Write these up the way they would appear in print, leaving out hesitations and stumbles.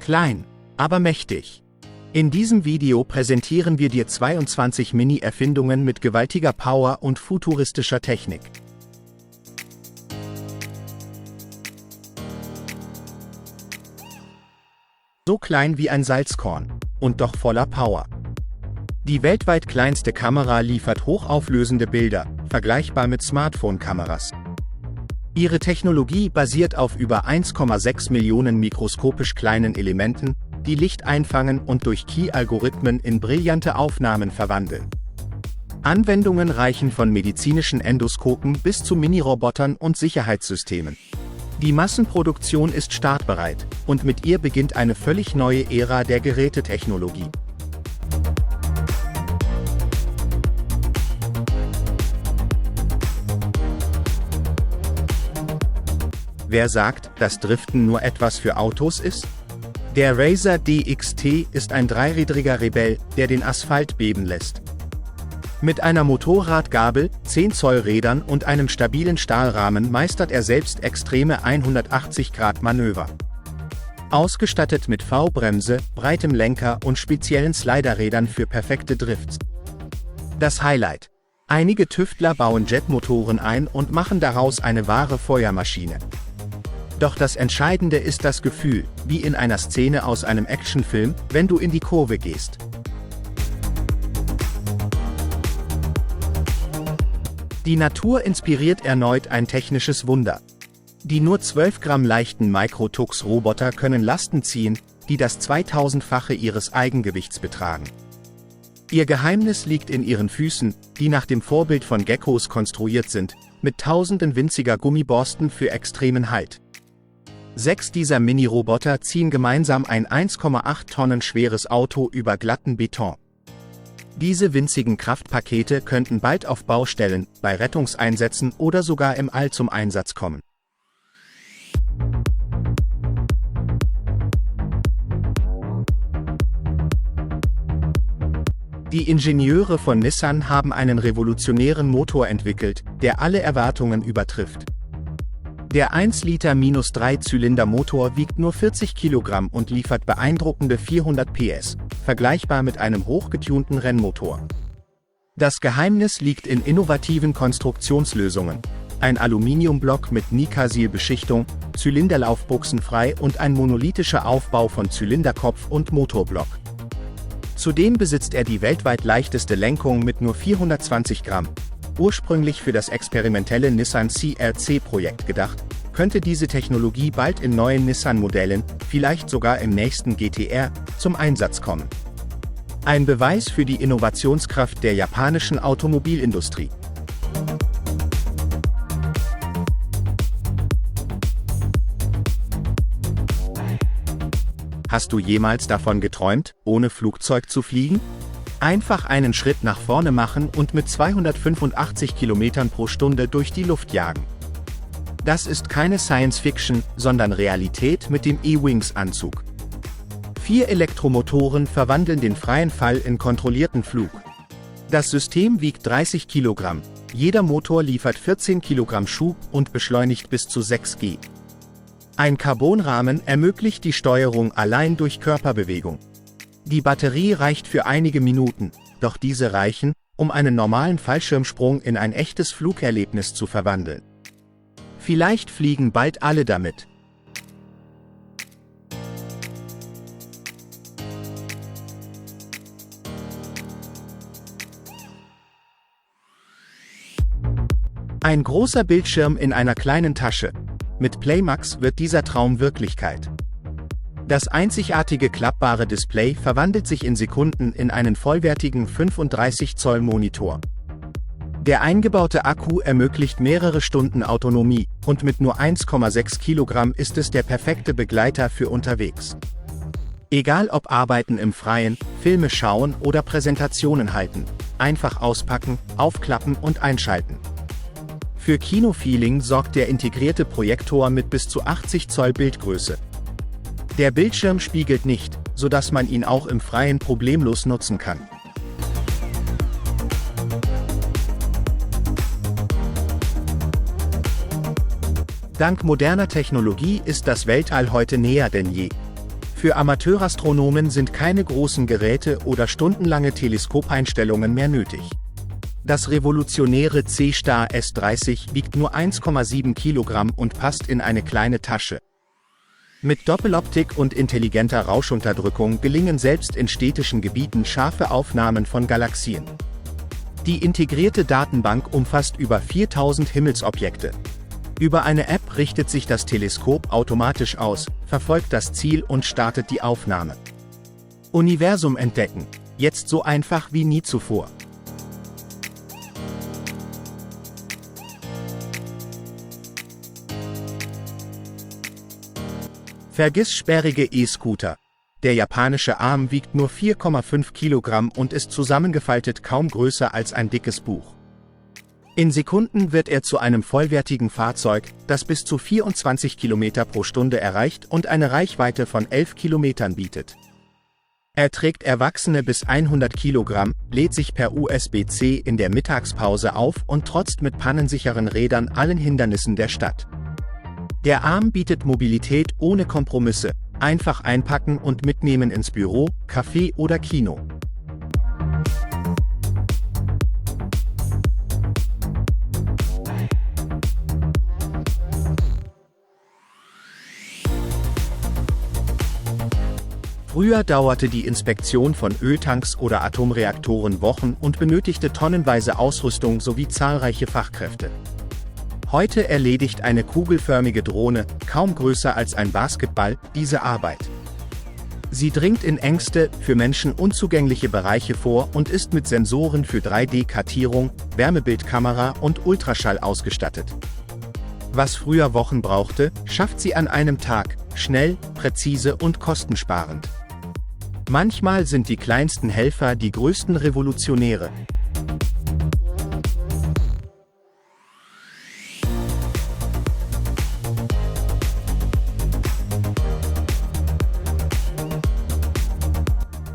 Klein, aber mächtig. In diesem Video präsentieren wir dir 22 Mini-Erfindungen mit gewaltiger Power und futuristischer Technik. So klein wie ein Salzkorn und doch voller Power. Die weltweit kleinste Kamera liefert hochauflösende Bilder, vergleichbar mit Smartphone-Kameras. Ihre Technologie basiert auf über 1,6 Millionen mikroskopisch kleinen Elementen, die Licht einfangen und durch Key-Algorithmen in brillante Aufnahmen verwandeln. Anwendungen reichen von medizinischen Endoskopen bis zu Mini-Robotern und Sicherheitssystemen. Die Massenproduktion ist startbereit, und mit ihr beginnt eine völlig neue Ära der Gerätetechnologie. Wer sagt, dass Driften nur etwas für Autos ist? Der Razor DXT ist ein dreirädriger Rebell, der den Asphalt beben lässt. Mit einer Motorradgabel, 10 Zoll Rädern und einem stabilen Stahlrahmen meistert er selbst extreme 180-Grad-Manöver. Ausgestattet mit V-Bremse, breitem Lenker und speziellen Sliderrädern für perfekte Drifts. Das Highlight: Einige Tüftler bauen Jetmotoren ein und machen daraus eine wahre Feuermaschine. Doch das Entscheidende ist das Gefühl, wie in einer Szene aus einem Actionfilm, wenn du in die Kurve gehst. Die Natur inspiriert erneut ein technisches Wunder. Die nur 12 Gramm leichten Micro-Tux-Roboter können Lasten ziehen, die das 2000-fache ihres Eigengewichts betragen. Ihr Geheimnis liegt in ihren Füßen, die nach dem Vorbild von Geckos konstruiert sind, mit tausenden winziger Gummiborsten für extremen Halt. 6 dieser Mini-Roboter ziehen gemeinsam ein 1,8 Tonnen schweres Auto über glatten Beton. Diese winzigen Kraftpakete könnten bald auf Baustellen, bei Rettungseinsätzen oder sogar im All zum Einsatz kommen. Die Ingenieure von Nissan haben einen revolutionären Motor entwickelt, der alle Erwartungen übertrifft. Der 1-Liter-3-Zylinder-Motor wiegt nur 40 Kilogramm und liefert beeindruckende 400 PS, vergleichbar mit einem hochgetunten Rennmotor. Das Geheimnis liegt in innovativen Konstruktionslösungen: ein Aluminiumblock mit Nicasil-Beschichtung, Zylinderlauf buchsenfrei und ein monolithischer Aufbau von Zylinderkopf und Motorblock. Zudem besitzt er die weltweit leichteste Lenkung mit nur 420 Gramm. Ursprünglich für das experimentelle Nissan CRC-Projekt gedacht, könnte diese Technologie bald in neuen Nissan-Modellen, vielleicht sogar im nächsten GT-R, zum Einsatz kommen. Ein Beweis für die Innovationskraft der japanischen Automobilindustrie. Hast du jemals davon geträumt, ohne Flugzeug zu fliegen? Einfach einen Schritt nach vorne machen und mit 285 Kilometern pro Stunde durch die Luft jagen. Das ist keine Science-Fiction, sondern Realität mit dem E-Wings-Anzug. 4 Elektromotoren verwandeln den freien Fall in kontrollierten Flug. Das System wiegt 30 Kilogramm, jeder Motor liefert 14 Kilogramm Schub und beschleunigt bis zu 6 G. Ein Carbonrahmen ermöglicht die Steuerung allein durch Körperbewegung. Die Batterie reicht für einige Minuten, doch diese reichen, um einen normalen Fallschirmsprung in ein echtes Flugerlebnis zu verwandeln. Vielleicht fliegen bald alle damit. Ein großer Bildschirm in einer kleinen Tasche. Mit Playmax wird dieser Traum Wirklichkeit. Das einzigartige klappbare Display verwandelt sich in Sekunden in einen vollwertigen 35 Zoll Monitor. Der eingebaute Akku ermöglicht mehrere Stunden Autonomie, und mit nur 1,6 Kilogramm ist es der perfekte Begleiter für unterwegs. Egal ob Arbeiten im Freien, Filme schauen oder Präsentationen halten, einfach auspacken, aufklappen und einschalten. Für Kinofeeling sorgt der integrierte Projektor mit bis zu 80 Zoll Bildgröße. Der Bildschirm spiegelt nicht, sodass man ihn auch im Freien problemlos nutzen kann. Dank moderner Technologie ist das Weltall heute näher denn je. Für Amateurastronomen sind keine großen Geräte oder stundenlange Teleskopeinstellungen mehr nötig. Das revolutionäre C-Star S30 wiegt nur 1,7 Kilogramm und passt in eine kleine Tasche. Mit Doppeloptik und intelligenter Rauschunterdrückung gelingen selbst in städtischen Gebieten scharfe Aufnahmen von Galaxien. Die integrierte Datenbank umfasst über 4000 Himmelsobjekte. Über eine App richtet sich das Teleskop automatisch aus, verfolgt das Ziel und startet die Aufnahme. Universum entdecken, jetzt so einfach wie nie zuvor. Vergiss sperrige E-Scooter. Der japanische Arm wiegt nur 4,5 Kilogramm und ist zusammengefaltet kaum größer als ein dickes Buch. In Sekunden wird er zu einem vollwertigen Fahrzeug, das bis zu 24 Kilometer pro Stunde erreicht und eine Reichweite von 11 Kilometern bietet. Er trägt Erwachsene bis 100 Kilogramm, lädt sich per USB-C in der Mittagspause auf und trotzt mit pannensicheren Rädern allen Hindernissen der Stadt. Der Arm bietet Mobilität ohne Kompromisse, einfach einpacken und mitnehmen ins Büro, Café oder Kino. Früher dauerte die Inspektion von Öltanks oder Atomreaktoren Wochen und benötigte tonnenweise Ausrüstung sowie zahlreiche Fachkräfte. Heute erledigt eine kugelförmige Drohne, kaum größer als ein Basketball, diese Arbeit. Sie dringt in engste, für Menschen unzugängliche Bereiche vor und ist mit Sensoren für 3D-Kartierung, Wärmebildkamera und Ultraschall ausgestattet. Was früher Wochen brauchte, schafft sie an einem Tag, schnell, präzise und kostensparend. Manchmal sind die kleinsten Helfer die größten Revolutionäre.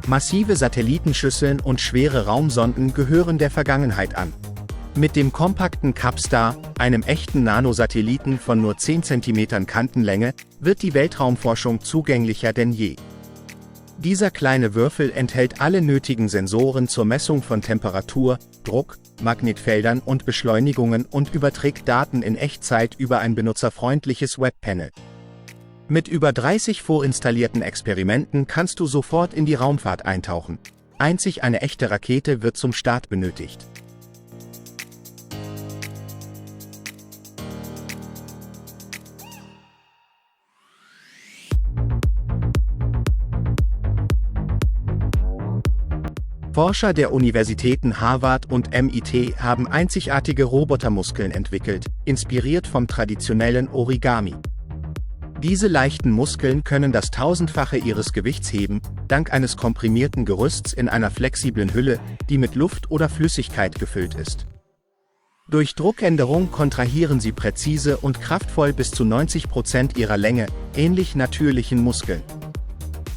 Massive Satellitenschüsseln und schwere Raumsonden gehören der Vergangenheit an. Mit dem kompakten CubeStar, einem echten Nanosatelliten von nur 10 cm Kantenlänge, wird die Weltraumforschung zugänglicher denn je. Dieser kleine Würfel enthält alle nötigen Sensoren zur Messung von Temperatur, Druck, Magnetfeldern und Beschleunigungen und überträgt Daten in Echtzeit über ein benutzerfreundliches Webpanel. Mit über 30 vorinstallierten Experimenten kannst du sofort in die Raumfahrt eintauchen. Einzig eine echte Rakete wird zum Start benötigt. Forscher der Universitäten Harvard und MIT haben einzigartige Robotermuskeln entwickelt, inspiriert vom traditionellen Origami. Diese leichten Muskeln können das Tausendfache ihres Gewichts heben, dank eines komprimierten Gerüsts in einer flexiblen Hülle, die mit Luft oder Flüssigkeit gefüllt ist. Durch Druckänderung kontrahieren sie präzise und kraftvoll bis zu 90% ihrer Länge, ähnlich natürlichen Muskeln.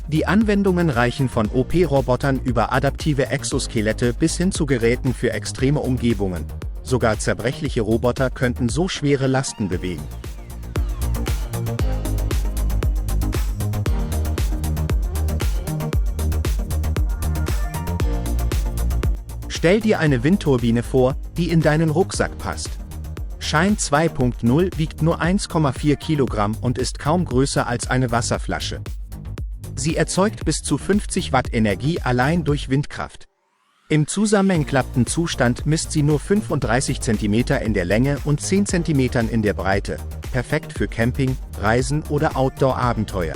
Die Anwendungen reichen von OP-Robotern über adaptive Exoskelette bis hin zu Geräten für extreme Umgebungen. Sogar zerbrechliche Roboter könnten so schwere Lasten bewegen. Stell dir eine Windturbine vor, die in deinen Rucksack passt. Shine 2.0 wiegt nur 1,4 Kilogramm und ist kaum größer als eine Wasserflasche. Sie erzeugt bis zu 50 Watt Energie allein durch Windkraft. Im zusammengeklappten Zustand misst sie nur 35 cm in der Länge und 10 cm in der Breite, perfekt für Camping, Reisen oder Outdoor-Abenteuer.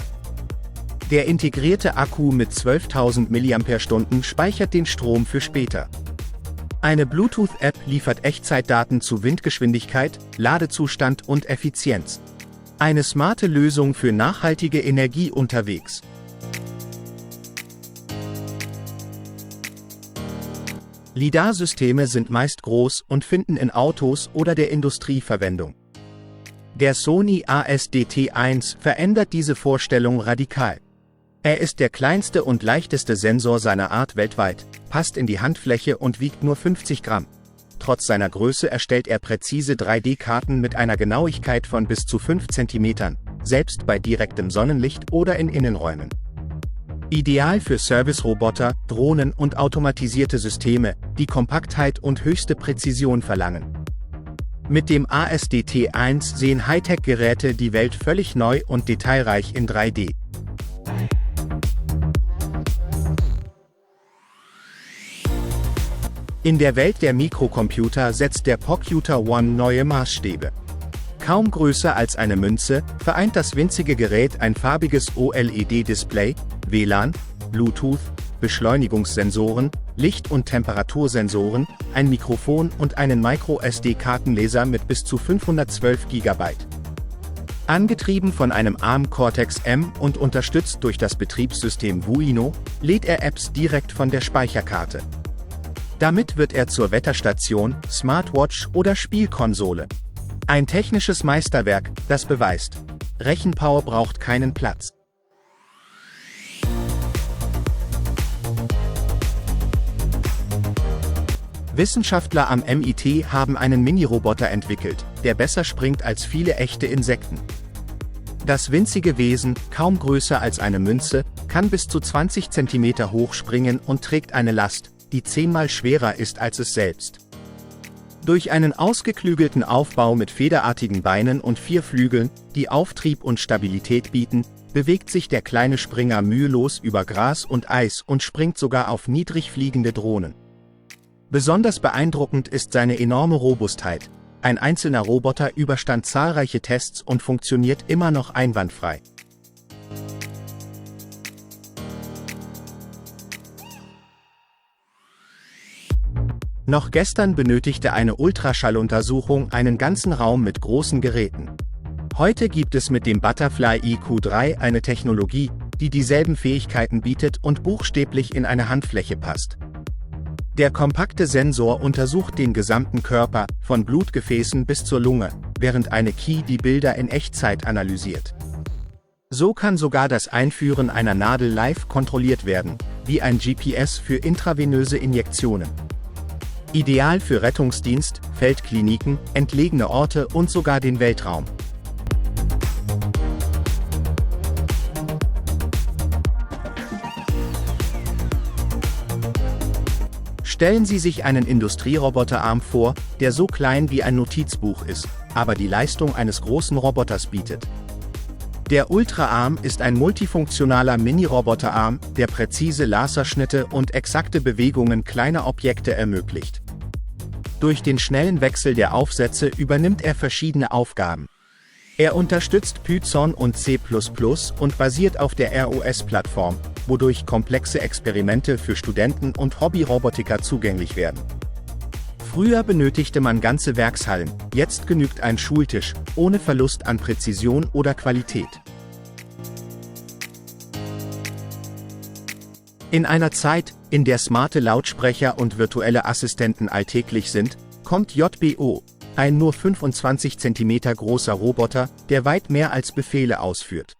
Der integrierte Akku mit 12.000 mAh speichert den Strom für später. Eine Bluetooth-App liefert Echtzeitdaten zu Windgeschwindigkeit, Ladezustand und Effizienz. Eine smarte Lösung für nachhaltige Energie unterwegs. LiDAR-Systeme sind meist groß und finden in Autos oder der Industrie Verwendung. Der Sony ASDT-1 verändert diese Vorstellung radikal. Er ist der kleinste und leichteste Sensor seiner Art weltweit, passt in die Handfläche und wiegt nur 50 Gramm. Trotz seiner Größe erstellt er präzise 3D-Karten mit einer Genauigkeit von bis zu 5 cm, selbst bei direktem Sonnenlicht oder in Innenräumen. Ideal für Service-Roboter, Drohnen und automatisierte Systeme, die Kompaktheit und höchste Präzision verlangen. Mit dem ASDT-1 sehen Hightech-Geräte die Welt völlig neu und detailreich in 3D. In der Welt der Mikrocomputer setzt der Pocuter One neue Maßstäbe. Kaum größer als eine Münze, vereint das winzige Gerät ein farbiges OLED-Display, WLAN, Bluetooth, Beschleunigungssensoren, Licht- und Temperatursensoren, ein Mikrofon und einen Micro-SD-Kartenleser mit bis zu 512 GB. Angetrieben von einem ARM Cortex-M und unterstützt durch das Betriebssystem Vuino, lädt er Apps direkt von der Speicherkarte. Damit wird er zur Wetterstation, Smartwatch oder Spielkonsole. Ein technisches Meisterwerk, das beweist: Rechenpower braucht keinen Platz. Wissenschaftler am MIT haben einen Mini-Roboter entwickelt, der besser springt als viele echte Insekten. Das winzige Wesen, kaum größer als eine Münze, kann bis zu 20 cm hoch springen und trägt eine Last, die 10-mal schwerer ist als es selbst. Durch einen ausgeklügelten Aufbau mit federartigen Beinen und 4 Flügeln, die Auftrieb und Stabilität bieten, bewegt sich der kleine Springer mühelos über Gras und Eis und springt sogar auf niedrig fliegende Drohnen. Besonders beeindruckend ist seine enorme Robustheit. Ein einzelner Roboter überstand zahlreiche Tests und funktioniert immer noch einwandfrei. Noch gestern benötigte eine Ultraschalluntersuchung einen ganzen Raum mit großen Geräten. Heute gibt es mit dem Butterfly iQ3 eine Technologie, die dieselben Fähigkeiten bietet und buchstäblich in eine Handfläche passt. Der kompakte Sensor untersucht den gesamten Körper, von Blutgefäßen bis zur Lunge, während eine Key die Bilder in Echtzeit analysiert. So kann sogar das Einführen einer Nadel live kontrolliert werden, wie ein GPS für intravenöse Injektionen. Ideal für Rettungsdienst, Feldkliniken, entlegene Orte und sogar den Weltraum. Stellen Sie sich einen Industrieroboterarm vor, der so klein wie ein Notizbuch ist, aber die Leistung eines großen Roboters bietet. Der Ultraarm ist ein multifunktionaler Mini-Roboterarm, der präzise Laserschnitte und exakte Bewegungen kleiner Objekte ermöglicht. Durch den schnellen Wechsel der Aufsätze übernimmt er verschiedene Aufgaben. Er unterstützt Python und C++ und basiert auf der ROS-Plattform, wodurch komplexe Experimente für Studenten und Hobbyrobotiker zugänglich werden. Früher benötigte man ganze Werkshallen, jetzt genügt ein Schultisch, ohne Verlust an Präzision oder Qualität. In einer Zeit, in der smarte Lautsprecher und virtuelle Assistenten alltäglich sind, kommt JBO, ein nur 25 cm großer Roboter, der weit mehr als Befehle ausführt.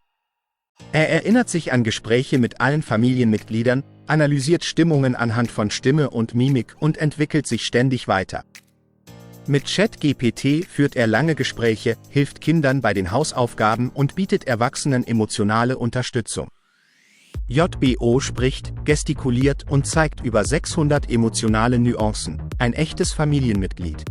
Er erinnert sich an Gespräche mit allen Familienmitgliedern, analysiert Stimmungen anhand von Stimme und Mimik und entwickelt sich ständig weiter. Mit ChatGPT führt er lange Gespräche, hilft Kindern bei den Hausaufgaben und bietet Erwachsenen emotionale Unterstützung. JBO spricht, gestikuliert und zeigt über 600 emotionale Nuancen, ein echtes Familienmitglied.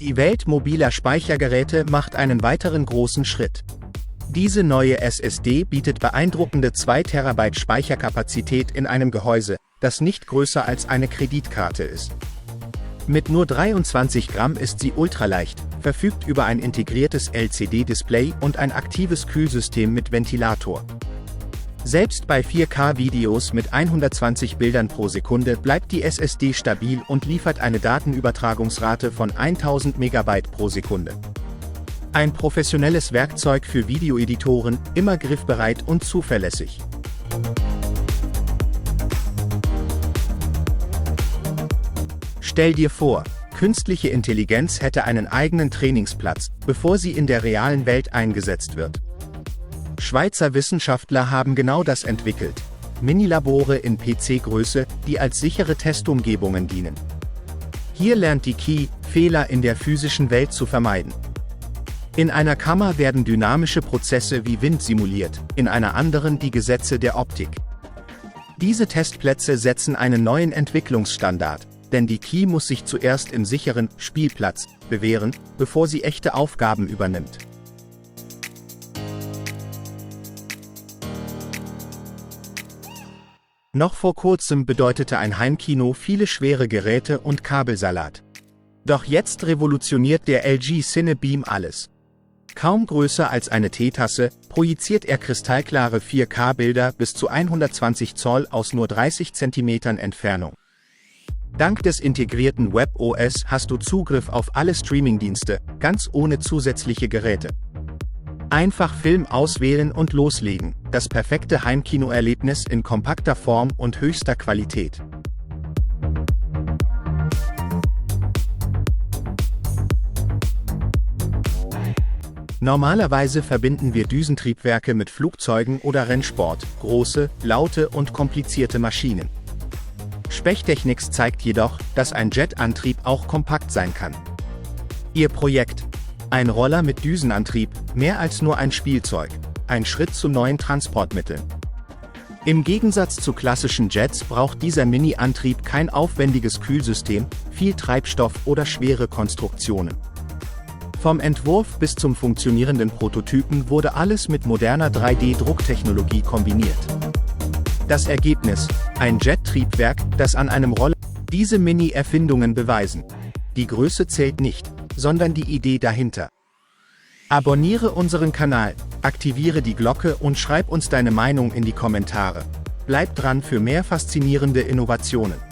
Die Welt mobiler Speichergeräte macht einen weiteren großen Schritt. Diese neue SSD bietet beeindruckende 2 TB Speicherkapazität in einem Gehäuse, das nicht größer als eine Kreditkarte ist. Mit nur 23 Gramm ist sie ultraleicht, verfügt über ein integriertes LCD-Display und ein aktives Kühlsystem mit Ventilator. Selbst bei 4K-Videos mit 120 Bildern pro Sekunde bleibt die SSD stabil und liefert eine Datenübertragungsrate von 1000 MB pro Sekunde. Ein professionelles Werkzeug für Videoeditoren, immer griffbereit und zuverlässig. Stell dir vor, künstliche Intelligenz hätte einen eigenen Trainingsplatz, bevor sie in der realen Welt eingesetzt wird. Schweizer Wissenschaftler haben genau das entwickelt. Minilabore in PC-Größe, die als sichere Testumgebungen dienen. Hier lernt die KI, Fehler in der physischen Welt zu vermeiden. In einer Kammer werden dynamische Prozesse wie Wind simuliert, in einer anderen die Gesetze der Optik. Diese Testplätze setzen einen neuen Entwicklungsstandard, denn die Key muss sich zuerst im sicheren Spielplatz bewähren, bevor sie echte Aufgaben übernimmt. Noch vor kurzem bedeutete ein Heimkino viele schwere Geräte und Kabelsalat. Doch jetzt revolutioniert der LG Cinebeam alles. Kaum größer als eine Teetasse, projiziert er kristallklare 4K-Bilder bis zu 120 Zoll aus nur 30 Zentimetern Entfernung. Dank des integrierten WebOS hast du Zugriff auf alle Streamingdienste, ganz ohne zusätzliche Geräte. Einfach Film auswählen und loslegen, das perfekte Heimkinoerlebnis in kompakter Form und höchster Qualität. Normalerweise verbinden wir Düsentriebwerke mit Flugzeugen oder Rennsport, große, laute und komplizierte Maschinen. Spechtechnics zeigt jedoch, dass ein Jetantrieb auch kompakt sein kann. Ihr Projekt: ein Roller mit Düsenantrieb, mehr als nur ein Spielzeug, ein Schritt zu neuen Transportmitteln. Im Gegensatz zu klassischen Jets braucht dieser Mini-Antrieb kein aufwendiges Kühlsystem, viel Treibstoff oder schwere Konstruktionen. Vom Entwurf bis zum funktionierenden Prototypen wurde alles mit moderner 3D-Drucktechnologie kombiniert. Das Ergebnis: ein Jet-Triebwerk, das an einem Roller. Diese Mini-Erfindungen beweisen: die Größe zählt nicht, sondern die Idee dahinter. Abonniere unseren Kanal, aktiviere die Glocke und schreib uns deine Meinung in die Kommentare. Bleib dran für mehr faszinierende Innovationen.